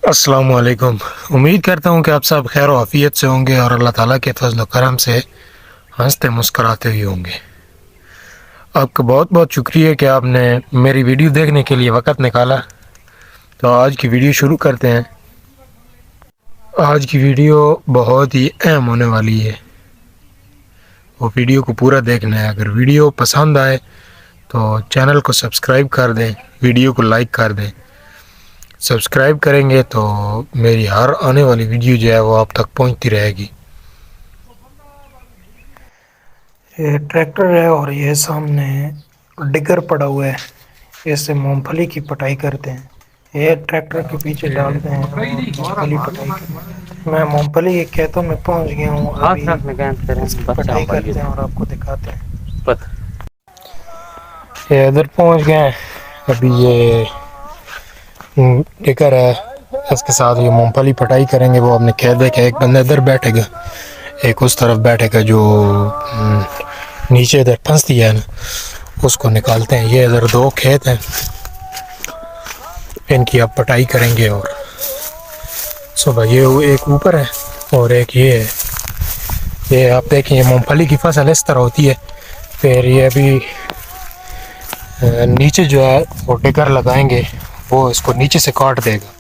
अस्सलाम वालेकुम। उम्मीद करता हूँ कि आप सब खैर आफियत से होंगे और अल्लाह ताला के फजल करम से हंसते मुस्कराते हुए होंगे। आपका बहुत बहुत शुक्रिया कि आपने मेरी वीडियो देखने के लिए वक़्त निकाला। तो आज की वीडियो शुरू करते हैं। आज की वीडियो बहुत ही अहम होने वाली है, वो वीडियो को पूरा देखना है। अगर वीडियो पसंद आए तो चैनल को सब्सक्राइब कर दें, वीडियो को लाइक कर दें। सब्सक्राइब करेंगे तो मेरी हर आने वाली वीडियो जो है वो आप तक पहुंचती रहेगी। ये ट्रैक्टर है और ये सामने डिगर पड़ा हुआ है, इससे मूंगफली की पटाई करते हैं। ये ट्रैक्टर के पीछे डालते हैं और मूंगफली पटाई करते हैं। मैं मूंगफली के खेतों में पहुंच गया हूँ, अभी पटाई करते हैं और आपको दिखाते हैं। ये इधर पहुंच गए हैं, अभी ये डिगर है, इसके साथ ये मूंगफली पटाई करेंगे। वो अपने खेत देखे, एक बंदा इधर बैठेगा, एक उस तरफ बैठेगा, जो नीचे इधर फंसती है ना, उसको निकालते हैं। ये इधर दो खेत हैं, इनकी अब पटाई करेंगे। और सुबह ये एक ऊपर है और एक ये है। ये आप देखें, ये मूंगफली की फसल इस तरह होती है। फिर ये अभी नीचे जो है वो डिगर लगाएंगे, वो इसको नीचे से काट देगा।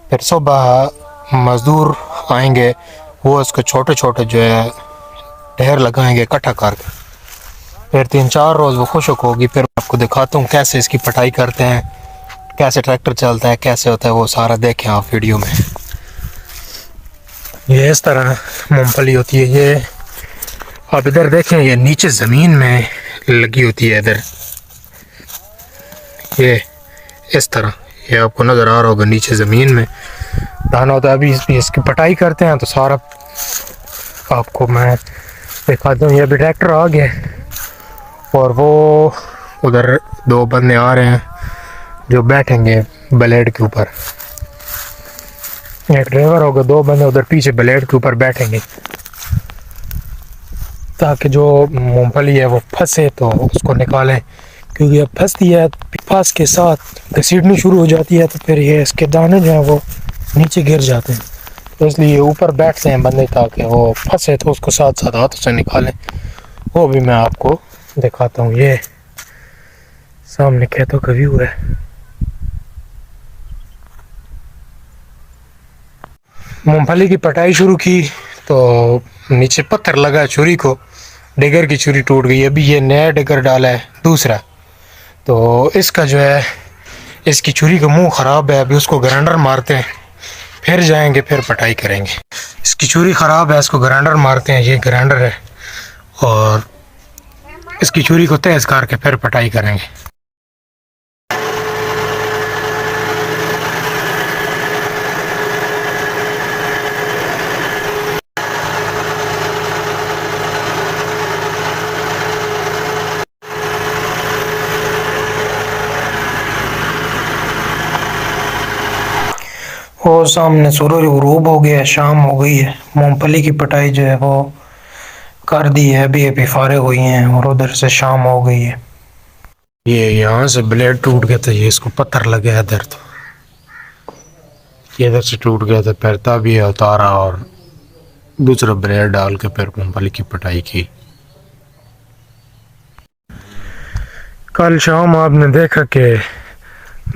फिर सुबह मज़दूर आएंगे, वो इसको छोटे छोटे जो है ढेर लगाएंगे इकट्ठा करके। फिर 3-4 रोज़ वो खुशक होगी। फिर आपको दिखाता हूँ कैसे इसकी पटाई करते हैं, कैसे ट्रैक्टर चलता है, कैसे होता है, वो सारा देखें आप वीडियो में। ये इस तरह मूंगफली होती है। ये आप इधर देखें, ये नीचे ज़मीन में लगी होती है। इधर ये इस तरह, ये आपको नज़र आ रहा होगा, नीचे ज़मीन में दाना होता है। अभी इसकी पटाई करते हैं तो सारा आपको मैं दिखाता हूँ। ये अभी ट्रैक्टर आ गया और वो उधर 2 बंदे आ रहे हैं जो बैठेंगे ब्लेड के ऊपर। एक ड्राइवर होगा, 2 बंदे उधर पीछे ब्लेड के ऊपर बैठेंगे, ताकि जो मूंगफली है वो फंसे तो उसको निकालें। क्योंकि अब फंसती है, फंस के साथ घसीटनी शुरू हो जाती है, तो फिर ये इसके दाने जो हैं वो नीचे गिर जाते हैं। तो इसलिए ऊपर बैठते हैं बंदे, ताकि वो फंसे तो उसको साथ साथ हाथों से निकालें। वो भी मैं आपको दिखाता हूँ। ये सामने खेतों का व्यू है। मूंगफली की पटाई शुरू की तो नीचे पत्थर लगा छुरी को, डिगर की छुरी टूट गई। अभी ये नया डिगर डाला है दूसरा, तो इसका जो है, इसकी छुरी का मुंह ख़राब है। अभी उसको ग्राइंडर मारते हैं, फिर जाएंगे, फिर पटाई करेंगे। इसकी छुरी ख़राब है, इसको ग्राइंडर मारते हैं। ये ग्राइंडर है और इसकी छुरी को तेज़ करके फिर पटाई करेंगे। वो सामने सूरज गुरूब हो गया है, शाम हो गई है। मूंगफली की पटाई जो है वो कर दी है, अभी अभी फारिग हुई हैं और उधर से शाम हो गई है। ये यहाँ से ब्लेड टूट गया था, ये इसको पत्थर लग गया इधर, तो ये इधर से टूट गया था। फिर तब ये उतारा और दूसरा ब्लेड डाल के फिर मूंगफली की पटाई की। कल शाम आपने देखा कि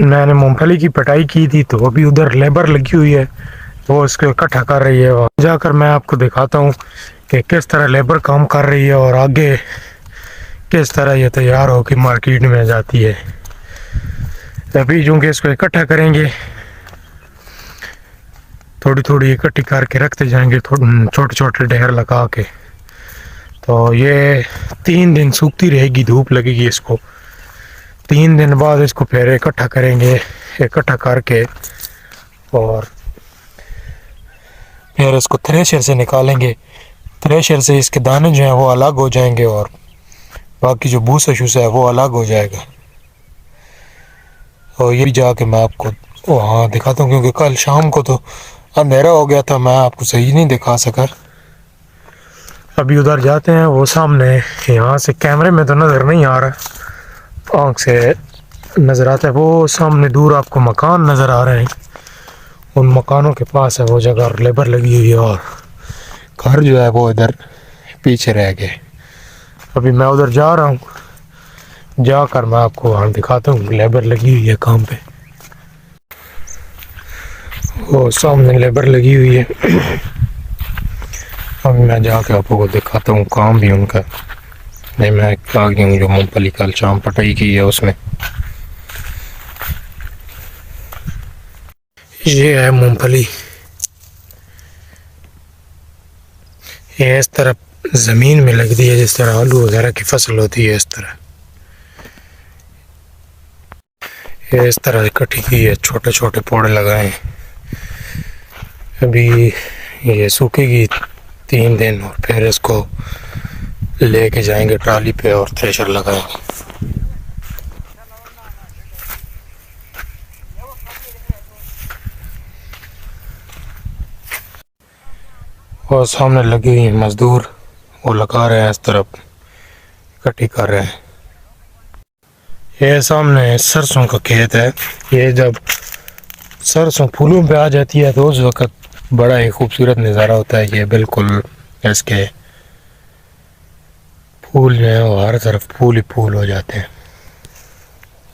मैंने मूंगफली की पटाई की थी, तो अभी उधर लेबर लगी हुई है, वो इसको इकट्ठा कर रही है। वहाँ जाकर मैं आपको दिखाता हूँ कि किस तरह लेबर काम कर रही है और आगे किस तरह ये तैयार होकर मार्केट में जाती है। अभी चूँकि इसको इकट्ठा करेंगे, थोड़ी थोड़ी इकट्ठी करके रखते जाएंगे, छोटे छोटे ढेर लगा के। तो ये 3 दिन सूखती रहेगी, धूप लगेगी इसको। 3 दिन बाद इसको फिर इकट्ठा करेंगे, इकट्ठा करके और फिर इसको थ्रेशर से निकालेंगे। थ्रेशर से इसके दाने जो हैं वो अलग हो जाएंगे और बाकी जो भूसा शूसा है वो अलग हो जाएगा। और ये भी जाके मैं आपको वहाँ दिखाता हूँ, क्योंकि कल शाम को तो अंधेरा हो गया था, मैं आपको सही नहीं दिखा सका। अभी उधर जाते हैं, वो सामने, यहाँ से कैमरे में तो नज़र नहीं आ रहा, आँख से नज़र आता है। वो सामने दूर आपको मकान नज़र आ रहे हैं, उन मकानों के पास है वो जगह, और लेबर लगी हुई है, और घर जो है वो इधर पीछे रह गए। अभी मैं उधर जा रहा हूँ, जाकर मैं आपको वहाँ दिखाता हूँ। लेबर लगी हुई है काम पे, वो सामने लेबर लगी हुई है। अभी मैं जाके आपको दिखाता हूँ काम भी उनका। नहीं, मैं आ गया हूँ जो मूंगफली कल शाम पटाई की है उसमें। ये है मूंगफली, ये इस तरह ज़मीन में लगती है जिस तरह आलू वगैरह की फसल होती है, इस तरह ये इस तरह इकट्ठी की है, छोटे छोटे पौधे लगाए हैं। अभी ये सूखेगी 3 दिन और फिर इसको लेके जाएंगे ट्राली पे और थ्रेशर लगाएंगे। और सामने लगे हुए हैं मजदूर, वो लगा रहे हैं, इस तरफ इकट्ठी कर रहे हैं। ये सामने सरसों का खेत है। ये जब सरसों फूलों पे आ जाती है तो उस वक़्त बड़ा ही खूबसूरत नज़ारा होता है। ये बिल्कुल इसके फूल जो हैं वो हर तरफ फूल ही फूल हो जाते हैं,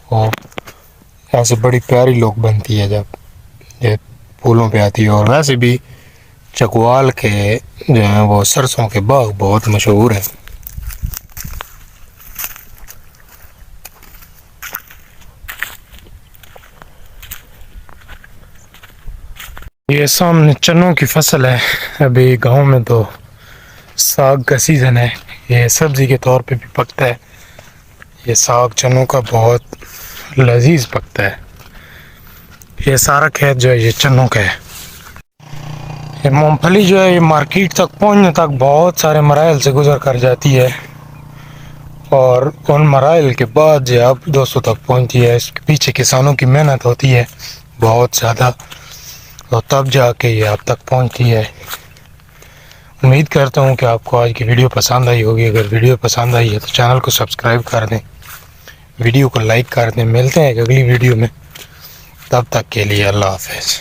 और ऐसे बड़ी प्यारी लुक बनती है जब ये फूलों पे आती है। और वैसे भी चकवाल के जो हैं वो सरसों के बाग बहुत मशहूर हैं। ये सामने चनों की फसल है। अभी गांव में तो साग का सीज़न है, ये सब्ज़ी के तौर पे भी पकता है। ये साग चनों का बहुत लजीज पकता है। ये सारा खेत जो है ये चनों का है। ये मूंगफली जो है ये मार्केट तक पहुंचने तक बहुत सारे मराइल से गुजर कर जाती है, और उन मराइल के बाद जो अब दोस्तों तक पहुंचती है। इसके पीछे किसानों की मेहनत होती है बहुत ज़्यादा, और तब जाके ये आप तक पहुंचती है। उम्मीद करता हूं कि आपको आज की वीडियो पसंद आई होगी। अगर वीडियो पसंद आई है तो चैनल को सब्सक्राइब कर दें, वीडियो को लाइक कर दें। मिलते हैं एक अगली वीडियो में, तब तक के लिए अल्लाह हाफ़िज़।